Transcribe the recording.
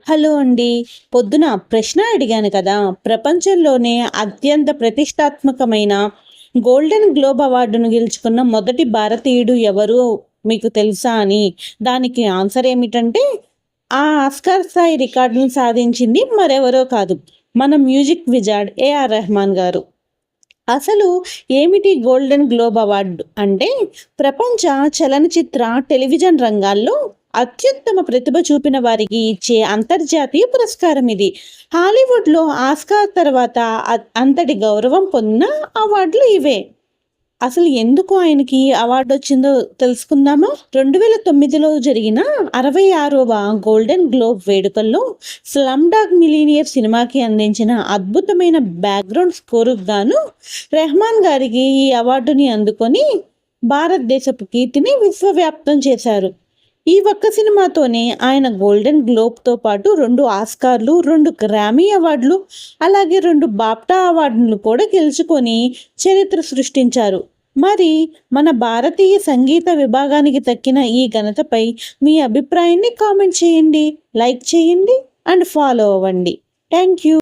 Hello అండి. పొద్దున ప్రశ్న అడిగాను కదా! ప్రపంచంలోనే అత్యంత ప్రతిష్టాత్మకమైన గోల్డెన్ గ్లోబ్ అవార్డును గెలుచుకున్న మొదటి భారతీయుడు ఎవరు మీకు తెలుసా అని. దానికి ఆన్సర్ ఏమిటంటే, ఆ ఆస్కార్ స్థాయి రికార్డును సాధించింది మరెవరో కాదు, మన మ్యూజిక్ విజార్డ్ ఏఆర్ రెహమాన్ గారు. అసలు ఏమిటి గోల్డెన్ గ్లోబ్ అవార్డు అంటే, ప్రపంచ చలనచిత్ర, టెలివిజన్ రంగాల్లో అత్యుత్తమ ప్రతిభ చూపిన వారికి ఇచ్చే అంతర్జాతీయ పురస్కారం ఇది. హాలీవుడ్‌లో ఆస్కార్ తర్వాత అంతటి గౌరవం పొందిన అవార్డులు ఇవే. అసలు ఎందుకు ఆయనకి ఈ అవార్డొచ్చిందో తెలుసుకుందామా? 2009లో జరిగిన 66వ గోల్డెన్ గ్లోబ్ వేడుకల్లో 'స్లమ్‌డాగ్ మిలియనీర్' సినిమాకి అందించిన అద్భుతమైన బ్యాక్‌గ్రౌండ్ స్కోరుకు గాను రెహమాన్ గారికి ఈ అవార్డుని అందుకొని భారతదేశపు కీర్తిని విశ్వవ్యాప్తం చేశారు. ఈ ఒక్క సినిమాతోనే ఆయన గోల్డెన్ గ్లోబ్‌తో పాటు 2 ఆస్కార్లు, 2 గ్రామీ అవార్డులు, అలాగే 2 బాఫ్టా అవార్డులు కూడా గెలుచుకొని చరిత్ర సృష్టించారు. మరి మన భారతీయ సంగీత విభాగానికి దక్కిన ఈ ఘనతపై మీ అభిప్రాయాన్ని కామెంట్ చేయండి, లైక్ చేయండి అండ్ ఫాలో అవ్వండి. Thank you.